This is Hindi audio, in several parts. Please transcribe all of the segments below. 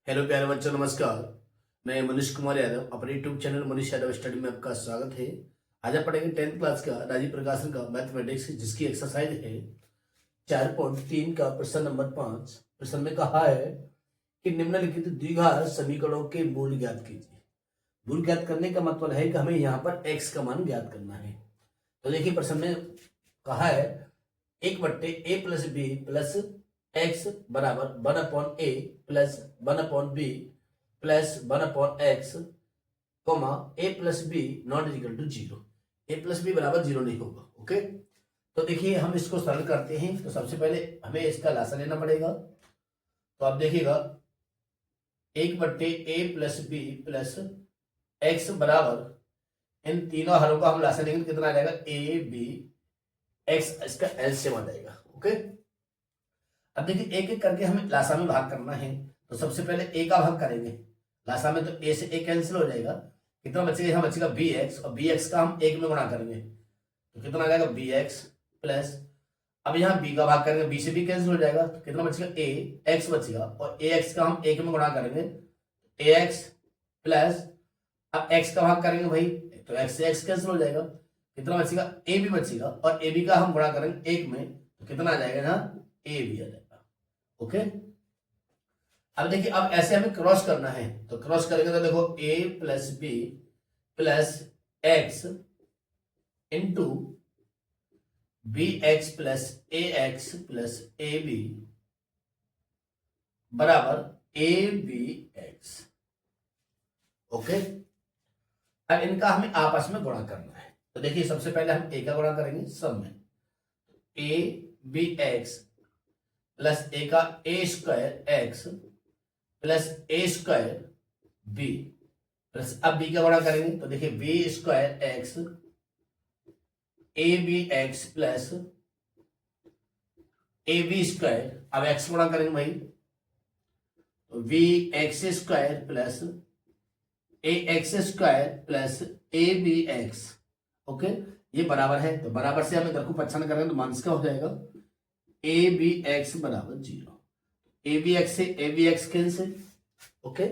हेलो प्यारे बच्चों, नमस्कार। मैं मनीष कुमार यादव अपने YouTube channel Manish Yadav study में आपका स्वागत है। आज आप पढ़ेंगे 10th क्लास का राजीव प्रकाशन का मैथमेटिक्स, जिसकी एक्सरसाइज है 4.3 का प्रश्न नंबर 5। प्रश्न में कहा है कि निम्नलिखित द्विघात समीकरणों के मूल ज्ञात कीजिए। मूल ज्ञात करने का मतलब है कि हमें यहाँ पर x का मान ज्ञात करना है। तो देखिए, प्रश्न में कहा है 1/a+b प्लस x बराबर 1/a plus 1/b plus 1/x, a+b not equal to 0। a+b बराबर 0 नहीं होगा। ओके, तो देखिए हम इसको सरल करते हैं। तो सबसे पहले हमें इसका लासा लेना पड़ेगा। तो आप देखिएगा 1/a+b प्लस x बराबर, इन तीनों हरों का हम लासा लेंगे, कितना आ जाएगा a b x, इसका एलसीएम आ जाएगा। ओके, अब देखिए एक एक करके हमें लासा में भाग करना है। तो सबसे पहले a का भाग करेंगे लासा में, तो a से a कैंसिल हो जाएगा। कितना बचेगा? यहाँ बचेगा bx, और bx का हम 1 में गुणा करेंगे तो कितना आ जाएगा bx प्लस, अब यहाँ b का भाग करेंगे, b से b कैंसिल हो जाएगा तो कितना बचेगा a x बचेगा, और ax का हम 1 में गुणा करेंगे ax प्लस, अब x का भाग करेंगे भाई तो x से x कैंसिल हो जाएगा, कितना बचेगा ab बचेगा, और ab का हम गुणा करेंगे 1 में तो कितना आ जाएगा ना ab आ जाएगा। ओके, अब देखिए अब ऐसे हमें क्रॉस करना है। तो क्रॉस करेंगे तो देखो a+b plus x into bx plus ax plus ab बराबर abx। ओके, अब इनका हमें आपस में गुणा करना है। तो देखिए सबसे पहले हम a का गुणा करेंगे सब में, abx प्लस a का a² x plus a² b plus, अब b का गुणा करेंगे तो देखिए b² x abx plus ab², अब x गुणा करेंगे भाई तो vx² plus ax² plus abx। Okay, ये बराबर है, तो बराबर से हम इधर को पच्छन करेंगे तो माइनस का हो जाएगा abx बराबर 0। abx से abx कैंसिल। ओके,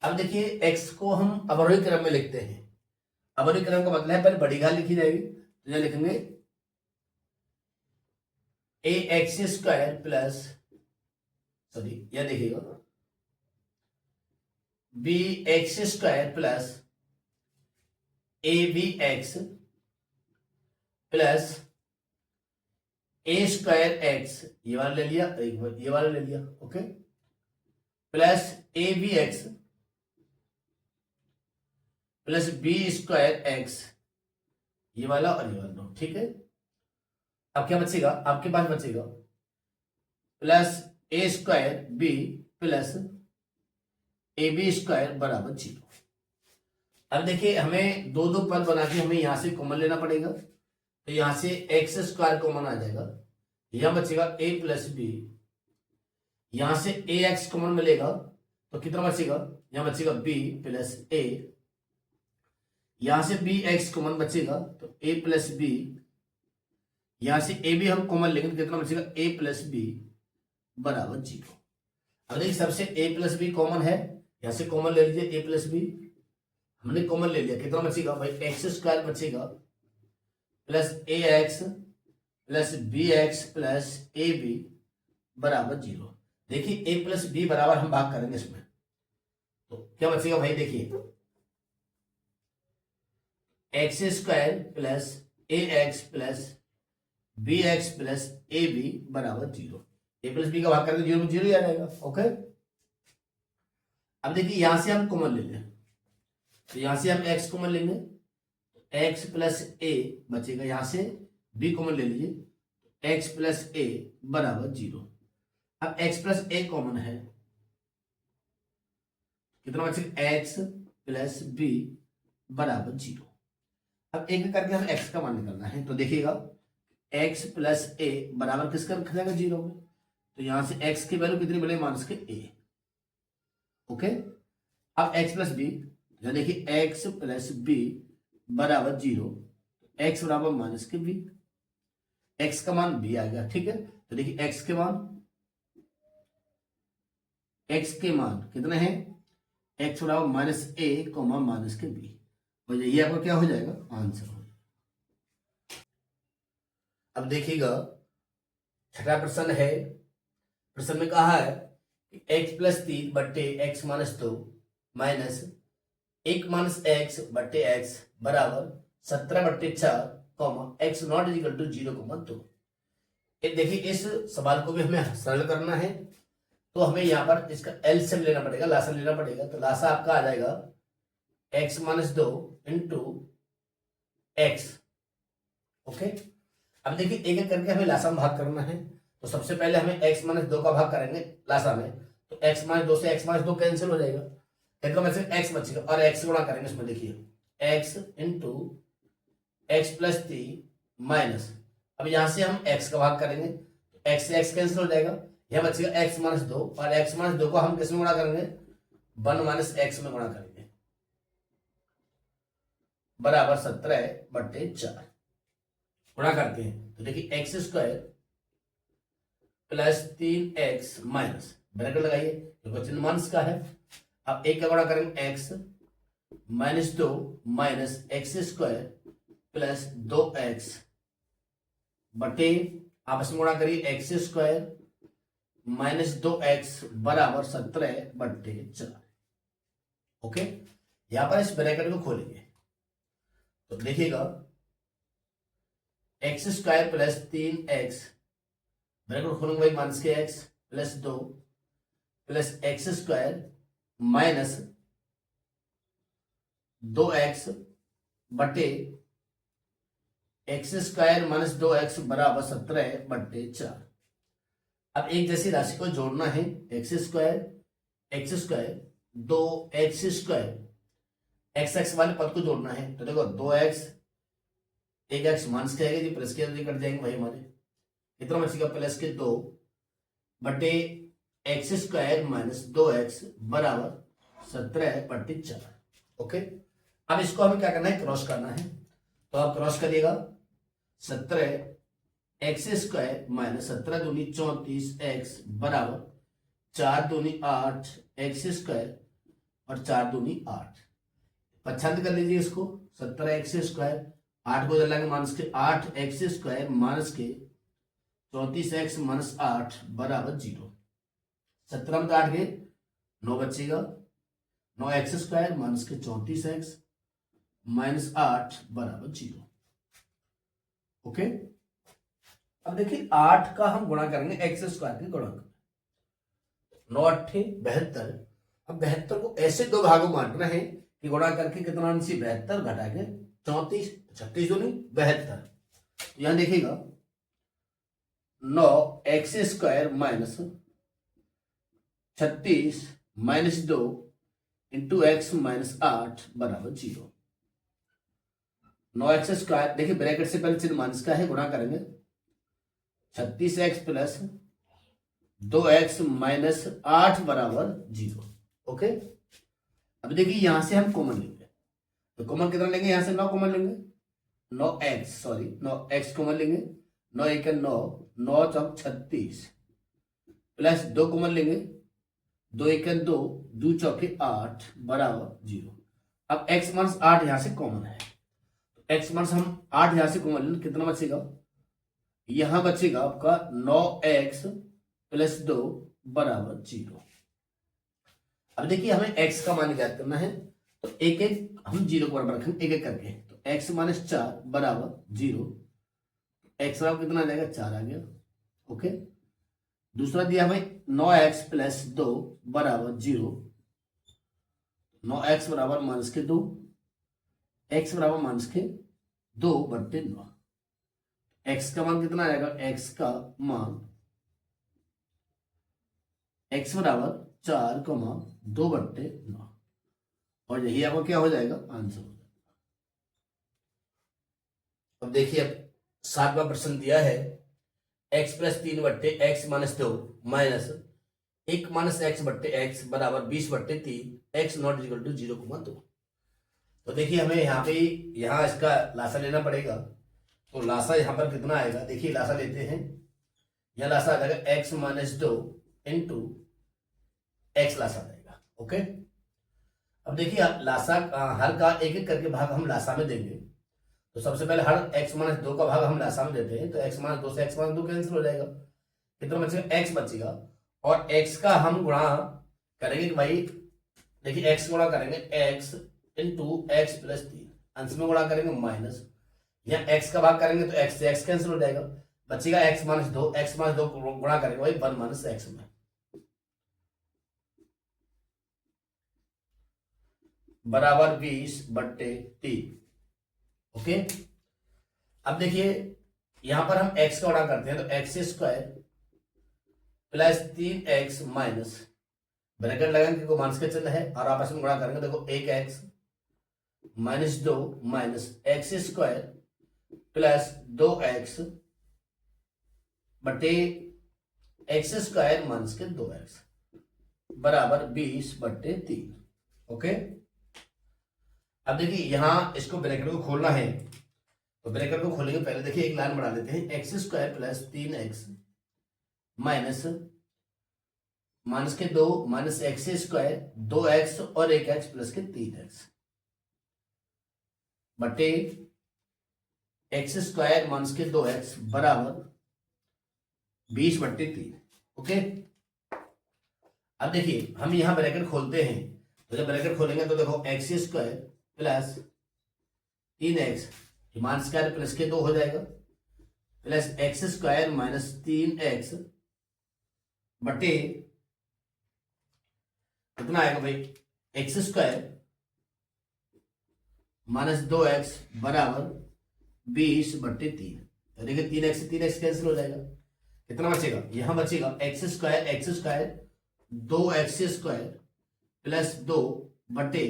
अब देखिए x को हम अवरोही क्रम में लिखते हैं। अवरोही क्रम का मतलब है पहले बड़ी घात लिखी जाएगी, तो यहां लिखेंगे ax² प्लस, सॉरी यह देखिएगा bx² plus abx plus a²x, ये वाला ले लिया, ये वाला ले लिया। Okay, plus abx plus b²x, ये वाला और ये वाला। ठीक है, अब क्या बचेगा? आपके पास बचेगा प्लस a²b प्लस ab² बराबर 0। अब देखिए हमें दो दो पद बना के हमें यहां से कॉमन लेना पड़ेगा। तो यहां से x² कॉमन आ जाएगा, यहां बचेगा a प्लस b, यहां से ax कॉमन मिलेगा तो कितना बचेगा? यहां बचेगा b प्लस a, यहां से bx कॉमन बचेगा तो a प्लस b, यहां से ab हम कॉमन लेंगे तो कितना बचेगा a प्लस b बराबर 0। अब देखिए सबसे a प्लस b कॉमन है, यहां से कॉमन ले लीजिए a प्लस b, हमने कॉमन ले लिया, कितना बचेगा भाई x² बचेगा plus ax plus bx plus ab बराबर 0। देखिए a प्लस b बराबर हम भाग करेंगे इसमें, तो क्या बचेगा भाई? देखिए x² plus ax plus bx plus ab बराबर 0। a प्लस b का भाग करेंगे 0 में 0 ही आ जाएगा। ओके, अब देखिए यहां से हम कॉमन ले लें, तो यहां से हम x कॉमन लेंगे, x प्लस a बचेगा, यहां से b कॉमन ले लीजिए x प्लस a बराबर 0। अब x प्लस a कॉमन है, कितना बचेगा? x प्लस b बराबर 0। अब एक करके हम x का मान निकालना है। तो देखिएगा x प्लस a बराबर किसका रखा जाएगा? 0 में, तो यहां से x की वैल्यू कितनी मिलेगी? माइनस के a। ओके, अब x प्लस b, देखिए x प्लस b बराबर 0, x बराबर माइनस के b, x का मान b आ गया। ठीक है, तो देखिए x के मान एक्स के मान कितने हैं, एक्स बराबर माइनस ए कोमा माइनस के बी, और यही आपका क्या हो जाएगा, आंसर हो जाएगा। अब देखिएगा छठा प्रश्न है। प्रश्न में कहा है कि एक्स प्लस 3 बट्टे x minus 2 minus 1 minus x बट्टे एक्स बराबर 17 बट्टे 4 comma x not equal to 0,2। देखिए इस सवाल को भी हमें सरल करना है, तो हमें यहाँ पर इसका एलसीएम लेना पड़ेगा, लासा लेना पड़ेगा। तो लासा आपका आ जाएगा x minus 2 into x. Okay, अब देखिए एक एक करके हमें लासा में भाग करना है। तो सबसे पहले हमें एक्स माइनस 2 का भाग करेंगे लासा में, तो एक्स माइनस 2 से एक्स माइनस 2 कैंसिल हो जाएगा, एकदम ऐसे एक्स बचेगा और एक्स गुणा करेंगे इसमें। देखिए x into x plus 3 minus, अब यहां से हम एक्स का भाग करेंगे, तो एक्स से एक्स कैंसिल हो जाएगा, यह बचेगा एक्स माइनस 2, और एक्स माइनस 2 को हम किस में गुणा करेंगे, 1 माइनस एक्स में गुणा करेंगे, बराबर 17 बट्टे 4 गुणा करते हैं। तो देखिए x square plus 3x minus, bracket लगाइए क्योंकि चिन्ह माइनस का है। अब एक का गुणा करेंगे x minus 2 minus x square plus 2x बटे आपस में गुणा करिए एक्स स्क्वायर माइनस 2x बराबर 17 बट्टे 4। ओके, यहां पर इस ब्रैकेट को खोलेंगे तो देखिएगा x square plus 3x, bracket खोलेंगे भाई माइनस के x plus 2 plus x square minus 2x बटे एक्स स्क्वायर माइनस 2x बराबर 17 बट्टे 4। अब एक जैसी राशि को जोड़ना है, x square 2x square x x वाले पद को जोड़ना है। तो देखो 2x, एक एक्स माइनस के आएगा जी, प्लस के कट जाएंगे भाई हमारे, कितना बचेगा प्लस के 2 बटे एक्स स्क्वायर माइनस 2x बराबर 17 बट्टे 4। ओके, अब इसको हमें क्या करना है, क्रॉस करना है। तो आप क्रॉस करिएगा 17 एक्स स्क्वायर माइनस 17 दूनी 34 एक्स बराबर 4 दूनी 8 एक्स स्क्वायर और 4 दूनी 8। पच्छांत कर लीजिए इसको, 17 एक्स स्क्वायर 8 को जलाएंगे माइनस के 8 एक्स स्क्वायर माइनस के 34 एक्स माइनस 8 बराबर 0। 17 में 8 गए 9 बचेगा, 9 एक्स स्क्वायर माइनस के 34 एक्स माइनस 8 बराबर 0। ओके, अब देखिए 8 का हम गुणा करेंगे एक्स स्क्वायर के गुणा, 9 8 72। अब 72 को ऐसे दो भागों में बांटना है कि गुणा करके कितना अंशी 72 घटा के 34, 36 दूनी 72। यहां देखिएगा 9 x square minus 36 minus 2 into x minus 8 बराबर 0। 9 एक्स स्क्वायर, देखिए ब्रैकेट से पहले चिन्ह माइनस का है, गुणा करेंगे 36 एक्स प्लस 2x माइनस 8 बराबर 0। ओके, अब देखिए यहां से हम कॉमन लेंगे, तो कॉमन कितना लेंगे, यहां से 9 कॉमन लेंगे, 9x कॉमन लेंगे, 9 1 9, 9 चौक 36 प्लस 2 कॉमन लेंगे, 2 1 2, 2 चौके 8 बराबर 0। अब x माइनस 8 यहां से कॉमन है, तो x माइनस हम 8 यहां से कॉमन लेंगे, कितना बचेगा, यहां बचेगा आपका 9x प्लस 2 बराबर 0। अब देखिए हमें x का मान ज्ञात करना है, तो एक एक हम 0 को बराबर रखेंगे एक एक करके। तो x माइनस 4 बराबर 0, x बराबर कितना आ जाएगा, 4 आ गया। ओके, दूसरा दिया हमें 9x प्लस 2 बराबर 0, 9x बराबर माइनस के 2, x बराबर माइनस के 2 बट्टे 9। x का मान कितना आएगा, x का मान x बराबर 4,2 बट्टे 9, और यही आपका क्या हो जाएगा, आंसर हो जाएगा। अब देखिए अब 7वां प्रश्न दिया है, x प्लस 3 बट्टे x minus 2 minus 1 minus x बट्टे एक्स बराबर 20 बट्टे 3 एक्स नॉट इक्वल टू 0,2। तो देखिए हमें यहाँ पे यहाँ इसका लासा लेना पड़ेगा, तो लासा यहाँ पर कितना आएगा, देखिए लासा लेते हैं, यहाँ लासा आ जाएगा एक्स माइनस 2 इंटू एक्स लासा देगा। ओके, अब देखिए लासा हर का एक एक करके भाग हम लासा में देंगे। तो सबसे पहले हर x माइनस 2 का भाग हम लासा में देते हैं, तो x माइनस 2 से x माइनस 2 कैंसिल हो जाएगा, कितना बचेगा x बचेगा। और x का हम गुणा करेंगे कि भाई देखिए x गुणा करेंगे x इंटू एक्स प्लस 3, अंश में गुणा करेंगे माइनस, या x का भाग करेंगे तो x से x कैंसिल हो जाएगा, बचेगा x माइनस 2, x माइनस 2 गुणा करेंगे भाई 1 माइनस x में, बराबर 20/3। ओके, अब देखिए यहां पर हम x का गुणा करते हैं, तो x square plus 3x minus, bracket लगाएंगे को माइनस का चिन्ह है, और आपस में गुणा करेंगे, देखो 1x minus 2 minus x square plus 2x बटे एक्स स्क्वायर माइनस के 2x बराबर 20/3। ओके, अब देखिए यहां इसको ब्रैकेट को खोलना है, तो ब्रैकेट को खोलेंगे, पहले देखिए एक लाइन बना लेते हैं, x square plus 3x minus minus के 2 माइनस एक्स स्क्वायर 2x और 1x प्लस के 3x बटे एक्स स्क्वायर माइनस के 2x बराबर 20/3। ओके, अब देखिए हम यहां ब्रैकेट खोलते हैं, तो जब ब्रैकेट खोलेंगे तो देखो x square plus 3x minus square plus के 2 हो जाएगा, plus x square minus 3x बटे कितना आएगा भाई, एक्स स्क्वायर माइनस 2x बराबर 20/3। तो देखिए 3x से 3x कैंसिल हो जाएगा, कितना बचेगा, यहां बचेगा x square 2x square plus 2 बटे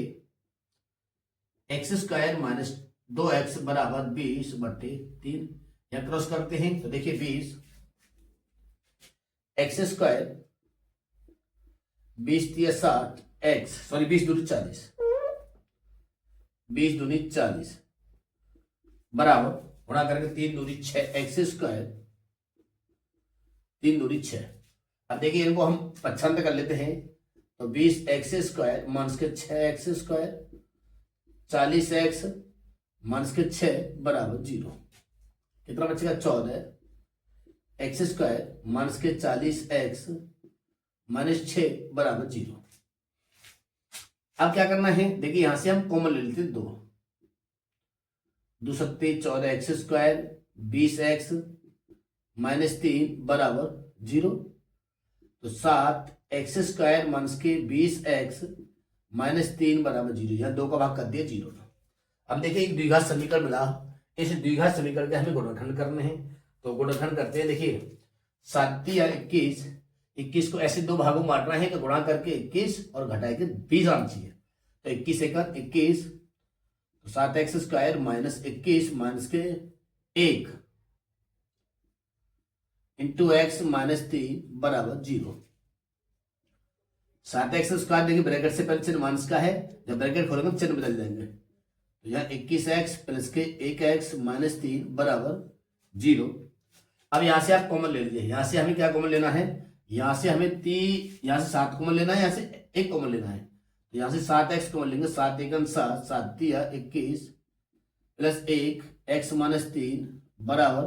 एक्स स्क्वायर माइनस 2x बराबर 20/3। यहां क्रॉस करते हैं तो देखिए 20 एक्स स्क्वायर 20×3 = 60x, सॉरी 20×2 = 40, 20×2 = 40 बराबर गुणा करेंगे 3×2 = 6 एक्स स्क्वायर 3×2 = 6। अब देखिए इनको हम पच्छानबे कर लेते हैं, तो 20x स्क्वायर माइनस के 6x स्क्वायर 40x माइनस के 6 बराबर 0, कितना बचेगा 14 एक्स स्क्वायर माइनस के 40x माइनस 6 बराबर 0। अब क्या करना है, देखिए यहां से हम कॉमन ले लेते हैं, 2 सत्ते 14x स्क्वायर 20x माइनस 3 बराबर 0, तो 7x स्क्वायर माइनस के 20x माइनस 3 बराबर 0, यहां 2 का भाग कर दिया 0। अब देखिए एक द्विघात समीकरण मिला, इस द्विघात समीकरण के हमें गुणनखंड करने हैं, तो गुणनखंड करते हैं। देखिए 7 या 21 को ऐसे दो भागों में बांटना है, तो गुणा करके 21 और घटा के 20 आना चाहिए, तो 21 एकड़ 21, तो 7x स्क्वायर माइनस 21 माइनस के 1 इंटू एक्स माइनस 3 बराबर 0। 7x स्क्वायर देखिए ब्रैकेट से पहले चिन्ह माइनस का है, जब ब्रैकेट खोलेंगे चिन्ह बदल जाएंगे, तो यहाँ 21x प्लस के 1x माइनस 3 बराबर 0। अब यहां से आप कॉमन ले लीजिए, यहां से हमें क्या कॉमन लेना है, यहां से हमें यहां से 7 कॉमन लेना है, यहां से 1 कॉमन लेना है, तो यहां से 7x कॉमन लेंगे, 7 एकम 7, 7 या 21 प्लस 1 x माइनस 3 बराबर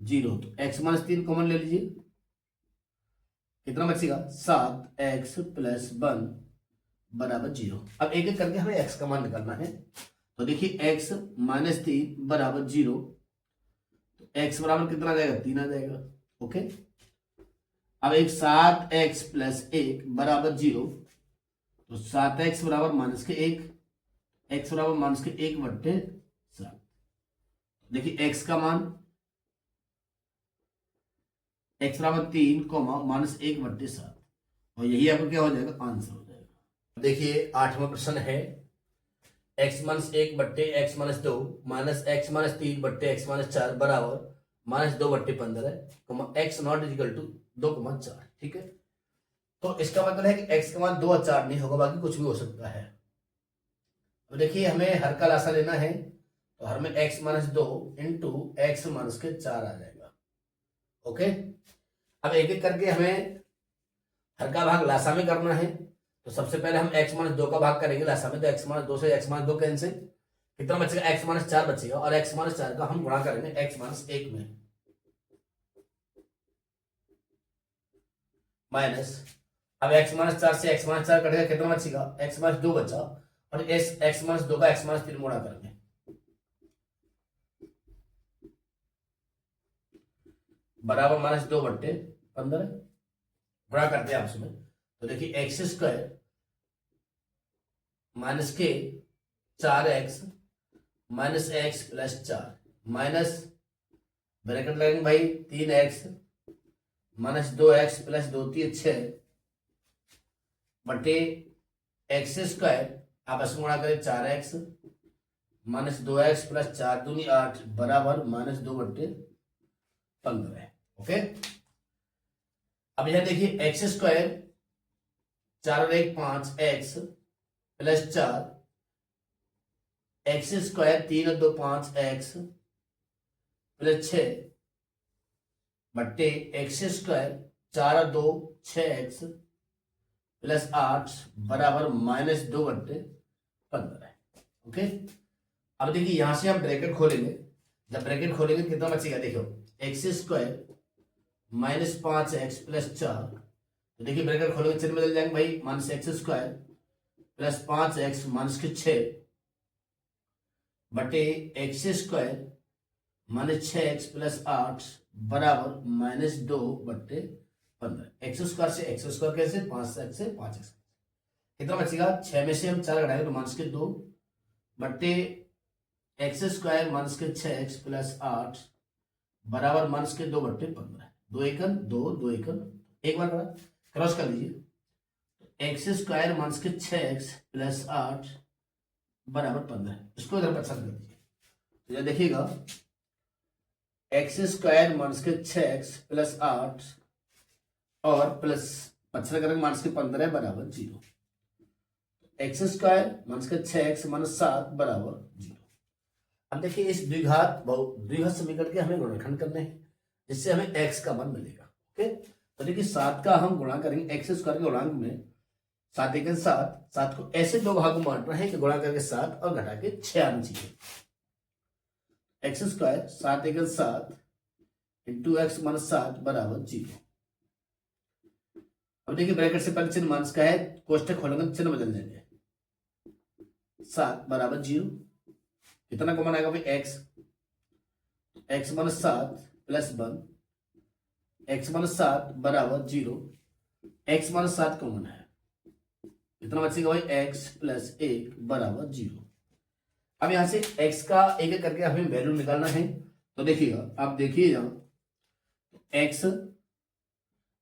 0, तो x माइनस 3 कॉमन ले लीजिए, कितना बचेगा 7x प्लस 1 बराबर 0। अब एक एक करके हमें x का मान निकालना है, तो देखिए x माइनस 3 बराबर 0, तो x बराबर कितना आ जाएगा 3 आ जाएगा। ओके, अब एक 7x प्लस 1 बराबर 0, तो 7x बराबर माइनस के 1, x बराबर माइनस के 1/7। देखिए x का मान x बराबर 3 माइनस 1/7, और यही आपको क्या हो जाएगा आंसर हो जाएगा। देखिए 8वां प्रश्न है, x माइनस 1 बट्टे x minus 2 minus x minus 3 बट्टे x माइनस 4 बराबर minus 2/15 x not equal to 2,4। ठीक है, तो इसका मतलब है कि x का मान 2 और 4 नहीं होगा, बाकी कुछ भी हो सकता है। तो देखिए हमें हर का लासा लेना है, तो हर में x minus 2 into x minus के 4 आ जाएगा। ओके, अब एक एक करके हमें हर का भाग लासा में करना है, तो सबसे पहले हम x माइनस 2 का भाग करेंगे लासा में, तो x माइनस 2 से x माइनस 2 कैंसिल, कितना बचेगा x माइनस 4 बचेगा, और x माइनस 4 का हम गुणा करेंगे x माइनस 1 में, माइनस, अब x माइनस 4 से x माइनस 4 कटेगा, कितना बचेगा x माइनस 2 बचा, और इस x माइनस 2 का x माइनस 3 गुणा करेंगे, बराबर माइनस 2 बट्टे 15 गुणा करते हैं आपस में, तो देखिए एक्स स्क्वायर माइनस के 4x minus x plus 4 minus bracket लगेंगे भाई 3x माइनस 2x प्लस 2 3 6 बटे एक्स स्क्वायर आपस में गुणा करें 4x माइनस 2x प्लस 4 दूनी 8 बराबर माइनस 2 बट्टे 15। ओके, अब यह देखिए एक्स स्क्वायर 4 और 1 5 एक्स प्लस 4 एक्स स्क्वायर 3 और 2 5 एक्स प्लस 6 बट्टे एक्स स्क्वायर 4 और 2 6 एक्स प्लस 8 बराबर माइनस 2 बट्टे 15। ओके, अब देखिए यहां से हम ब्रैकेट खोलेंगे, जब ब्रैकेट खोलेंगे कितना बचेगा, देखो x square minus 5x plus 4, तो देखिए ब्रैकेट खोलोगे चिन्ह बदल जाएंगे भाई, minus x square plus 5x minus के 6 बटे x square minus 6x plus 8 बराबर माइनस 2 बट्टे 15। एक्स स्क्वायर से एक्स स्क्वायर कैसे, 5x से 5x, कितना बचेगा 6 में से हम 4 घटाएंगे तो माइनस के 2 बट्टे एक्स स्क्वायर माइनस के 6x प्लस 8 बराबर माइनस के 2 बट्टे 15। 2 एकन 2 2 एकन, एक बार क्रॉस कर लीजिए, एक्स स्क्वायर माइनस के 6x प्लस 8 बराबर 15, इसको इधर पसंद कर दीजिए, तो यह देखिएगा एक्स स्क्वायर माइनस के 6x प्लस 8 और प्लस 15 करेंगे माइनस के 15 बराबर 0, एक्स स्क्वायर माइनस के 6x माइनस 7 बराबर 0। अब देखिए इस द्विघात समीकरण के हमें गुणनखंड करने हैं, जिससे हमें x का मान मिलेगा। ओके, तो देखिए 7 का हम गुणा करेंगे एक्स स्क्वायर के गुणांक में, 7 एक 7, 7 को ऐसे दो भागों में बांटना है कि गुणा करके 7 और घटा के 6 आना चाहिए। एक्स स्क्वायर 7 एक 7 इंटू एक्स माइनस 7 बराबर 0। अब देखिए ब्रैकेट से पहले चिन्ह माइनस का है, कोष्टक खोलेंगे चिन्ह बदल देंगे, 7 बराबर 0, कितना कॉमन आएगा भाई x, x minus 7 plus 1 x minus 7 बराबर 0, x माइनस 7 कॉमन है, कितना बचेगा भाई x प्लस 1 बराबर 0। अब यहां से x का एक एक करके हमें वैल्यू निकालना है, तो देखिएगा आप देखिएगा x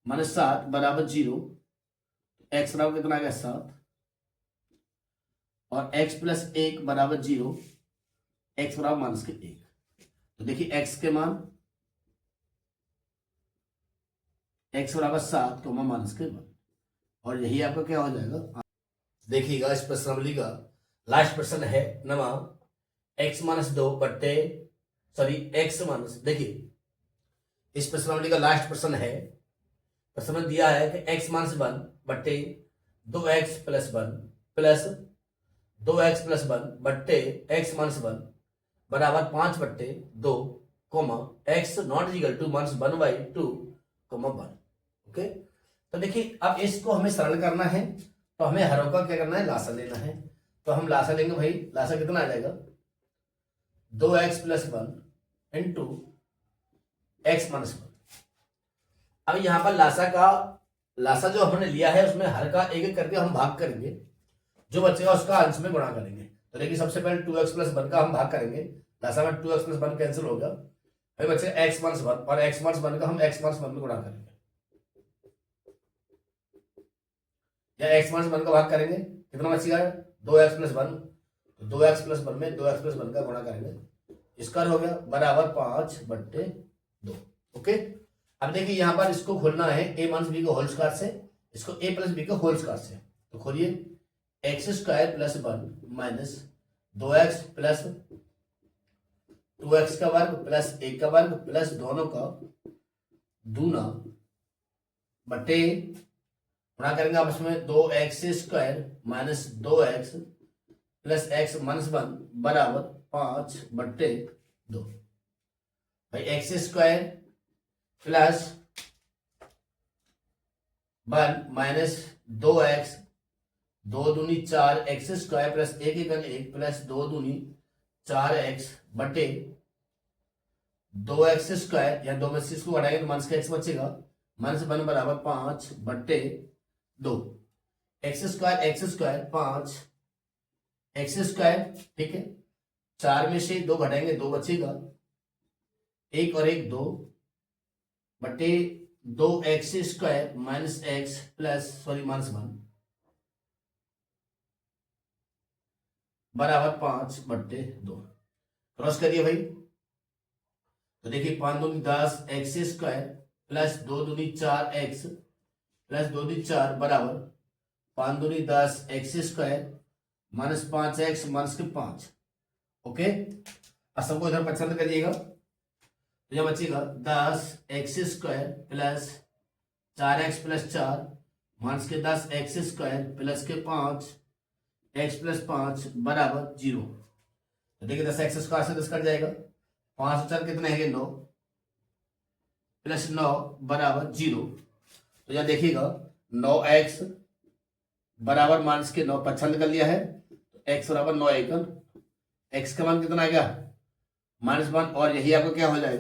माइनस 7 बराबर 0, x बराबर कितना आ गया 7, और x प्लस 1 बराबर 0, x बराबर माइनस के 1, तो देखिए x के मान x बराबर 7 माइनस के 1, और यही आपका क्या हो जाएगा। देखिएगा इस प्रश्नावली का लास्ट प्रश्न है नमा x माइनस 2 बट्टे x माइनस, देखिए इस प्रश्नावली का लास्ट प्रश्न है, प्रश्न में दिया है कि x माइनस 1 बट्टे 2x plus 1 plus 2x plus 1 बट्टे x माइनस 1 बराबर 5 बट्टे 2 x not equal to minus 1/2 1। Okay, तो देखिए अब इसको हमें सरल करना है, तो हमें हरों का क्या करना है, लासा लेना है, तो हम लासा लेंगे भाई, लासा कितना आ जाएगा 2x plus 1 into x minus 1। अब यहां पर लासा जो हमने लिया है उसमें हर का एक एक करके हम भाग करेंगे, जो बचेगा उसका अंश में गुणा करेंगे, तो देखिए सबसे पहले 2x प्लस 1 का हम भाग करेंगे, लासा में 2x प्लस 1 कैंसिल होगा, फिर बचेगा x माइनस 1, और x माइनस 1 का हम x माइनस 1 में गुणा करेंगे, या x माइनस 1 का भाग करेंगे, कितना बचेगा 2x प्लस 1, तो 2x प्लस 1 में 2x प्लस 1 का गुणा करेंगे, इसका हो गया बराबर 5 बट्टे 2। ओके, अब देखिए यहां पर इसको खोलना है a माइनस बी को होल स्क्वायर से, इसको a प्लस बी को होल स्क्वायर से, तो खोलिए x square plus 1 minus 2x plus 2x का वर्ग प्लस 1 का वर्ग प्लस दोनों का दूना बटे गुणा करेंगे आपस में 2x² minus 2x plus x -1 बराबर 5/2। भाई x² प्लस 1 माइनस 2x, 2 दूनी 4 x² प्लस 1 प्लस 2 दूनी 4x बटे 2x², या 2 में से इसको घटाएंगे तो माइनस का x बचेगा, -1 बराबर 5/2। x² 5 x², ठीक है, 4 में से 2 घटाएंगे 2 बचेगा, 1 और 1 2 बटे 2x² माइनस x प्लस -1 बराबर 5/2। क्रॉस करिए भाई, तो देखिए 5 दूनी 10 x² प्लस 2 दूनी 4x प्लस 2 दूनी 4 बराबर 5 दूनी 10 x² माइनस 5x माइनस के 5। ओके, अब सबको इधर पसंद करिएगा, तो यह बचेगा 10x² plus 4x plus 4 minus के 10x² प्लस के 5 x प्लस 5 बराबर 0। तो देखिए 10x² से 10 कट जाएगा, 5 और 4 कितने हैं 9 प्लस 9 बराबर 0। तो यह देखिएगा 9x बराबर माइनस के 9 पसंद कर लिया है, तो x बराबर 9 एकम, x का मान कितना आ गया -1, और यही आपका क्या हो जाएगा